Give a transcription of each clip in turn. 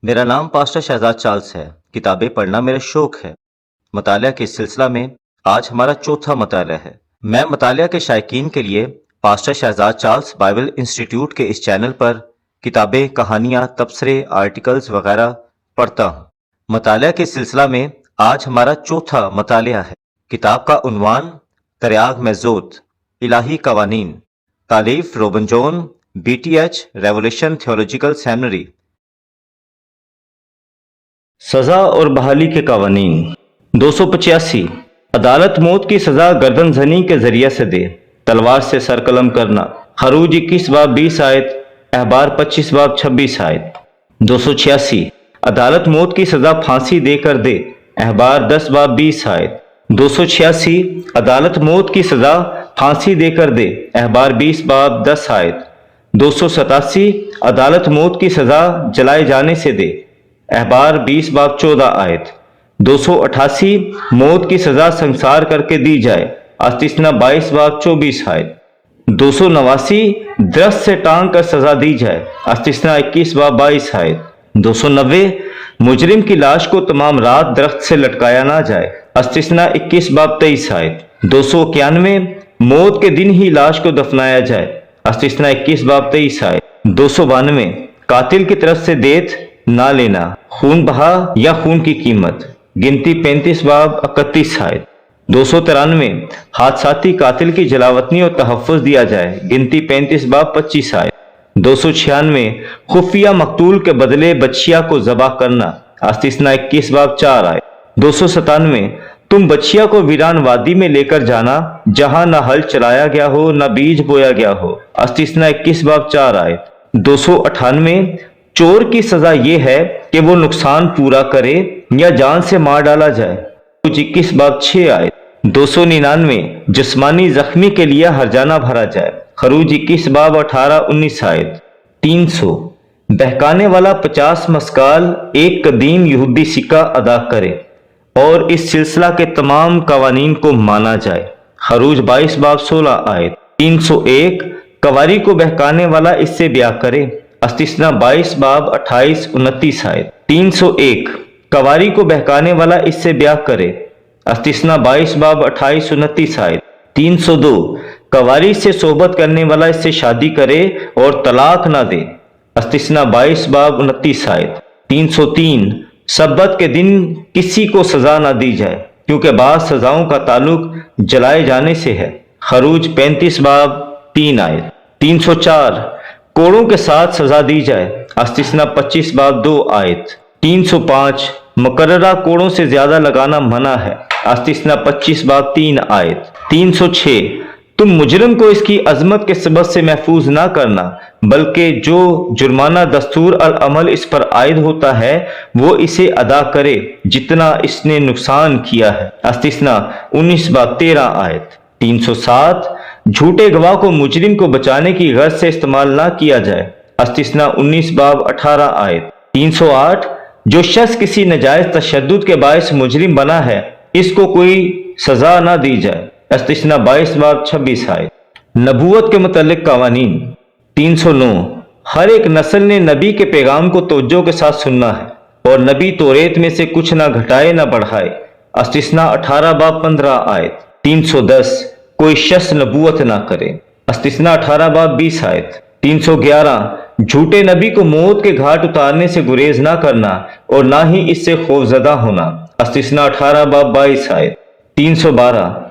मेरा नाम pastor Shahzad Charles है। किताबें पढ़ना मेरा शौक है। मतालिया के सिलसिला में आज हमारा चौथा मतालिया है। मैं मतालिया के शायकीन के लिए pastor Shahzad Charles Bible institute के इस चैनल पर किताबें, कहानियाँ, तबसरे, आर्टिकल्स वगैरह पढ़ता हूँ। मतालिया के सिलसिला में आज हमारा चौथा मतालिया है। किताब का उन्वान तरियाग मेजोत, इलाही कवानीन, तालीफ रोबन John, BTH revolution theological seminary. सजा और बहाली के कवानीन। 285 अदालत मौत की सजा गर्दन जनी के जरिए से दे, तलवार से सरकलम करना। खरूज 21 बाब 20 आयत, अहबार 25 बाब 26 आयत। 286 अदालत मौत की सजा फांसी देकर दे, अहबार 10 बाब 20 आयत। 286 अदालत मौत की सजा फांसी देकर दे, अहबार 20 बाब 10 आयत। 287 अदालत मौत की सजा जलाए जाने से दे, अहबार 20 बाब 14 आयत। 288 मौत की सजा संसार करके दी जाए, अस्तिस्ना 22 बाब 24 आयत। 289 दरख्त से टांग कर सजा दी जाए, अस्तिस्ना 21 बाब 22 आयत। 290 मुजरिम की लाश को तमाम रात दरख्त से लटकाया ना जाए, अस्तिस्ना 21 बाब 23 आयत। 291 मौत के दिन ही लाश को दफनाया जाए, अस्तिस्ना 21 बाब 23 आयत। 292 कातिल की तरफ से देत ना लेना, खून बहा या खून की कीमत, गिनती 35 बाब 31 आयत। 293 हादसाती कातिल की जलावतनी और तहफ़्फ़ुज़ दिया जाए, गिनती 35 बाब 25 आयत। 296 खुफिया मकतूल के बदले बच्चिया को ज़बह करना, अस्तिस्ना 21 बाब 4 आयत। 297 तुम बच्चिया को वीरान वादी में लेकर जाना, जहां न हल चलाया गया हो न बीज बोया गया हो, अस्तिस्ना 21 बाब 4 आयत। 298 चोर की सजा यह है कि वो नुकसान पूरा करे या जान से मार डाला जाए, 21 बाब 6 आयत। 299 जिस्मानी जख्मी के लिए हरजाना भरा जाए, खरूज 21 बाब 18-19 आयत। 300 बहकाने वाला 50 मस्काल एक कदीम यहूदी सिक्का अदा करे और इस सिलसिला के तमाम कवानीन को माना जाए, खरूज 22 बाब 16 आयत। 301 कवारी को बहकाने वाला इससे ब्याह करे, अस्तिस्ना 22 बाब 28-29 आयत। 301 कवारी को बहकाने वाला इससे ब्याह करे, अस्तिस्ना 22 बाब 28-29 आयत। 302 कवारी से सोबत करने वाला इससे शादी करे और तलाक ना दे, अस्तिस्ना 22 बाब 29 आयत। 303 सब्बत के दिन किसी को सजा ना दी जाए, क्योंकि बाद सजाओं का ताल्लुक जलाए जाने से है, खरूज 35 बाब 3 आयत। 304 कोड़ों के साथ सजा दी जाए, अस्तिस्ना 25 बाब 2 आयत। 305 मुकर्ररा कोड़ों से ज्यादा लगाना मना है, अस्तिस्ना 25 बाब 3 आयत। 306 तुम मुजरिम को इसकी अजमत के सबब से महफूज ना करना, बल्कि जो जुर्माना दस्तूर अल अमल इस पर आयद होता है वो इसे अदा करे जितना इसने नुकसान किया है, अस्तिस्ना 19 बाब 13 आयत। 307 झूठे गवाह को मुजरिम को बचाने की गर्ज से इस्तेमाल ना किया जाए, अस्तिस्ना 19 बाब 18 आयत। 308 जो शख्स किसी नजायज तशद्दुद के बायस मुजरिम बना है, इसको कोई सजा ना दी जाए, अस्तिस्ना 22 बाब 26 आयत। नबूवत के मुतल्लिक कवानीन। 309 हर एक नस्ल ने नबी के पैगाम को तवज्जो के साथ सुनना है और नबी तौरेत में से कुछ ना घटाए ना बढ़ाए, अस्तिस्ना 18 बाब 15 आयत। 310 कोई शख्स नबूवत ना करे, अस्तिस्ना 18 बाब 20 आयत। 311 झूठे नबी को मौत के घाट उतारने से गुरेज ना करना और ना ही इससे खौफजदा होना, अस्तिस्ना 18 बाब 22 आयत। 312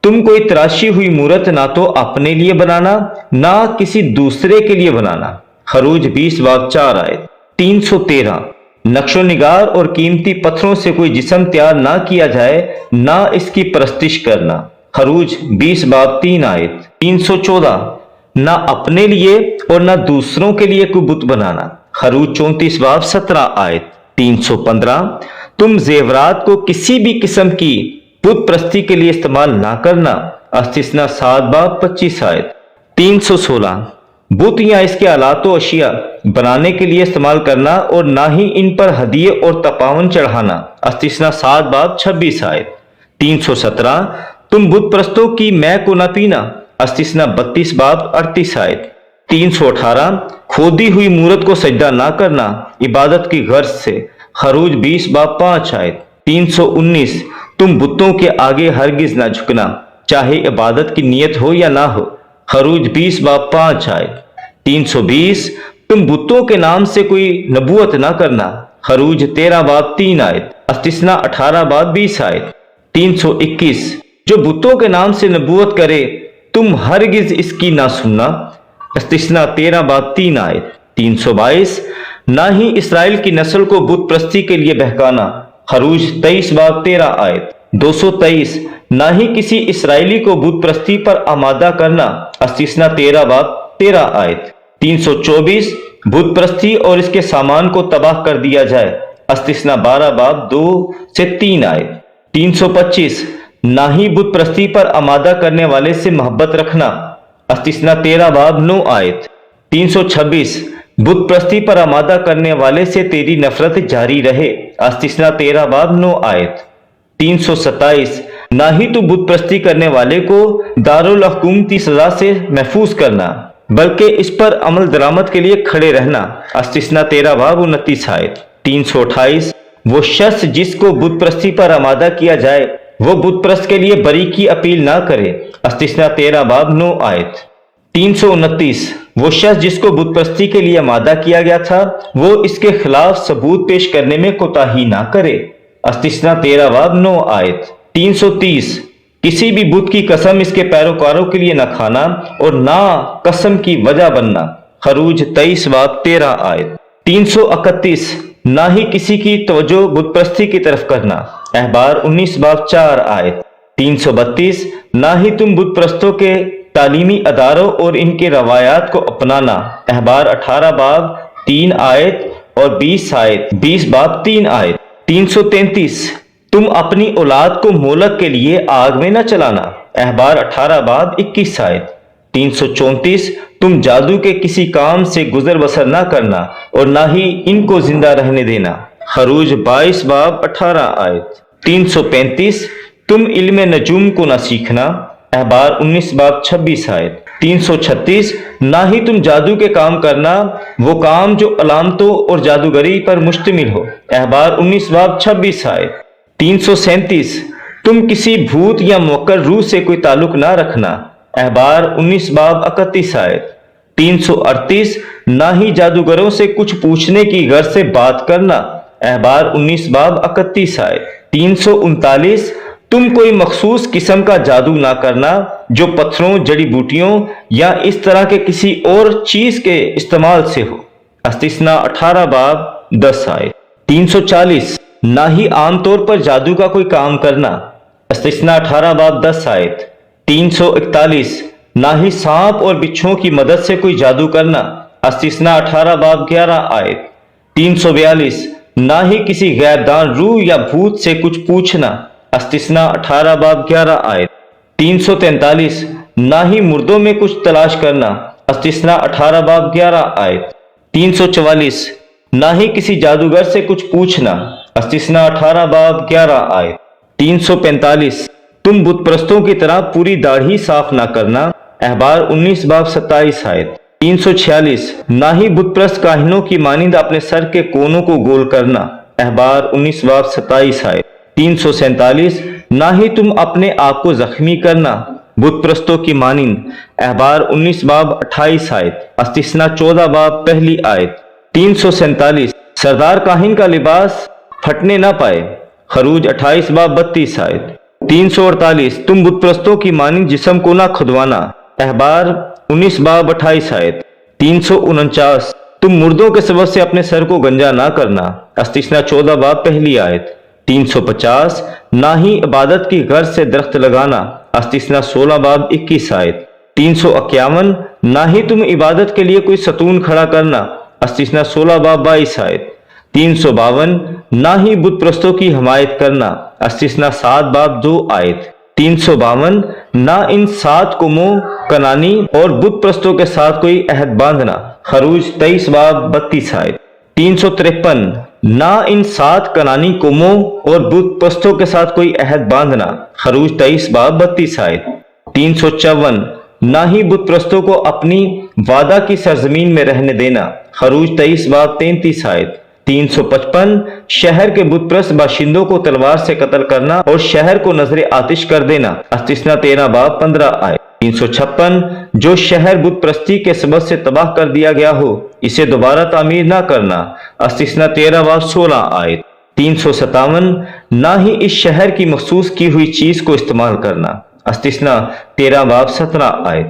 तुम कोई तराशी हुई मूरत ना तो अपने लिए बनाना ना किसी दूसरे के लिए बनाना, खरूज 20 बाब 4 आयत। 313 नक्शो निगार और कीमती पत्थरों से कोई जिस्म तैयार ना किया जाए, ना इसकी परस्तिश करना, खरूज 20 बाब 3 आयत। 314 ना अपने लिए और ना दूसरों के लिए कोई बुत बनाना, खरूज 34 बाब 17 आयत। 315 तुम जेवरात को किसी भी किस्म की बुत प्रस्ती के लिए इस्तेमाल ना करना, अस्तिस्ना 7 बाब 25 आयत। 316 बुत या इसके आलात व अशिया बनाने के लिए इस्तेमाल करना और ना ही इन पर हदिये और तपावन चढ़ाना, अस्तिस्ना 7 बाब 26 आयत। 317 तुम बुत प्रस्तों की मैं को न पीना, अस्तिस्ना 32 बाब 38 आयत। 318 खोदी हुई मूरत को सजदा ना करना इबादत की गर्ज से, खरूज 20 बाब 5 आयत। 319 तुम बुतों के आगे हरगिज ना झुकना चाहे इबादत की नीयत हो या ना हो, खरूज 20 बाब 5 आयत। 320 तुम बुतों के नाम से कोई नबूवत ना करना, खरूज 13 बाब 3 आयत। अस्तिस्ना 18 बाब 20 आयत। 321 जो बुतों के नाम से नबूवत करे तुम हरगिज इसकी ना सुनना, अस्तिस्ना 13 बाब 3 आयत। 322 ना ही इसराइल की नस्ल को बुत प्रस्ती के लिए बहकाना, खरूज 23 बाब 13 आयत। 223 ना ही किसी इसराइली को बुत प्रस्ती पर आमादा करना, अस्तिस्ना 13 बाब 13 आयत। 324 बुत प्रस्ती और इसके सामान को तबाह कर दिया जाए, अस्तिस्ना 12 बाब 2 से 3 आयत। 325 ना ही बुत प्रस्ती पर आमादा करने वाले से मोहब्बत रखना, अस्तिस्ना 13 बाब 9 आयत। 326 बुत प्रस्ती पर आमादा करने वाले से तेरी नफरत जारी रहे, अस्तिस्ना 13 बाब 9 आयत। 327 ना ही तू बुत प्रस्ती करने वाले को दारुल हुकूमती सजा से महफूज करना बल्कि इस पर अमल दरामद के लिए खड़े रहना, अस्तिस्ना 13 बाब 29 आयत। 328 वो शख्स जिसको बुत प्रस्ती पर आमादा किया जाए वो बुत प्रस्त के लिए बरी की अपील ना करे, अस्तिस्ना 13 बाब 9 आयत। 329 वो शख्स जिसको बुत प्रस्ती के लिए आमादा किया गया था वो इसके खिलाफ सबूत पेश करने में कोताही ना करे, अस्तिस्ना 13 बाब 9 आयत। 330 किसी भी बुत की कसम इसके पैरोकारों के लिए न खाना और ना कसम की वजह बनना, खरूज 23 बाब 13 आयत। 331 ना ही किसी की तवज्जो बुत प्रस्ती की तरफ करना, अहबार 19 बाब 4 आयत। 332 ना ही तुम बुत प्रस्तों के तालीमी अदारों और इनके रवायात को अपनाना, अहबार 18 बाब 3 आयत और 20 आयत 20 बाब 3 आयत। 333 तुम अपनी औलाद को मोलक के लिए आग में न चलाना, अहबार 18 बाब 21 आयत। 334 तुम जादू के किसी काम से गुजर बसर ना करना और ना ही इनको जिंदा रहने देना, खरूज 22 बाब 18 आयत। 335 तुम इल्म नजूम को ना सीखना, अहबार 19 बाब 26 आयत। 336 ना ही तुम जादू के काम करना वो काम जो अलामतों और जादूगरी पर मुश्तमिल हो, अहबार 19 बाब 26 आयत। 337 तुम किसी भूत या मुवक्कर रूह से कोई ताल्लुक ना रखना, अहबार 19 बाब 31 आयत। 338 ना ही जादूगरों से कुछ पूछने की गर्ज से बात करना, अहबार 19 बाब 31 आयत। 339 तुम कोई मखसूस किस्म का जादू ना करना जो पत्थरों जड़ी बूटियों या इस तरह के किसी और चीज के इस्तेमाल से हो, अस्तिस्ना 18 बाब 10 आयत। 340 ना ही आमतौर पर जादू का कोई काम करना, अस्तिस्ना 18 बाब 10 आयत। 341 ना ही सांप और बिच्छुओं की मदद से कोई जादू करना, अस्तिस्ना 18 बाब 11 आयत। 342 ना ही किसी गैरदान रूह या भूत से कुछ पूछना, अस्तिस्ना 18 बाब 11 आयत। 343 ना ही मुर्दों में कुछ तलाश करना, अस्तिस्ना 18 बाब 11 आयत। 344 ना ही किसी जादूगर से कुछ पूछना, अस्तिस्ना 18 बाब 11 आयत। 345 तुम बुत प्रस्तों की तरह पूरी दाढ़ी साफ ना करना, अहबार 19 बाब 27 आयत। 346 ना ही बुत प्रस्त काहिनों की मानिंद अपने सर के कोनों को गोल करना, अहबार 19 बाब 27 आयत। 347 ना ही तुम अपने आप को जख्मी करना बुत प्रस्तों की मानिंद, अहबार 19 बाब 28 आयत, अस्तिस्ना 14 बाब 1 आयत। 347 सरदार काहिन का लिबास फटने ना पाए, खरूज 28 बाब 32 आयत। 348 तुम बुत प्रस्तों की मानिंद जिस्म को ना खुदवाना, अहबार 19 बाब 28 आयत। 349 तुम मुर्दों के सबब से अपने सर को गंजा ना करना, अस्तिस्ना 14 बाब 1 आयत। 350 ना ही इबादत की गर्ज से दरख्त लगाना, अस्तिस्ना 16 बाब 21 आयत। 351 ना ही तुम इबादत के लिए कोई सतून खड़ा करना, अस्तिस्ना 16 बाब 22 आयत। 352 ना ही बुत प्रस्तों की हमायत करना, अस्तिस्ना 7 बाब 2 आयत। 352 ना इन 7 कुमों कनानी और बुत प्रस्तों के साथ कोई अहद बांधना, खरूज 23 बाब 32 आयत। 353 ना इन 7 कनानी कुमों और बुत प्रस्तों के साथ कोई अहद बांधना, खरूज 23 बाब 32 आयत। 354 نہ ہی بت پرستوں کو اپنی وعدہ کی سرزمین میں رہنے دینا، خروج 23 باب 33 آیت۔ 355 شہر کے بت پرست باشندوں کو تلوار سے قتل کرنا اور شہر کو نظر آتش کر دینا، استثنا 13 باب 15 آیت۔ 356 جو شہر بت پرستی کے سبب سے تباہ کر دیا گیا ہو اسے دوبارہ تعمیر نہ کرنا، استثنا 13 باب 16 آیت۔ 357 نہ ہی اس شہر کی مخصوص کی ہوئی چیز کو استعمال کرنا، استثنا 13 باب 17 آیت۔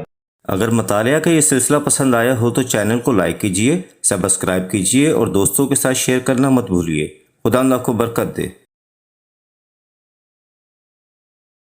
اگر مطالعہ کا یہ سلسلہ پسند آیا ہو تو چینل کو لائک کیجئے، سبسکرائب کیجئے اور دوستوں کے ساتھ شیئر کرنا مت بھولیے۔ خدا اللہ کو برکت دے۔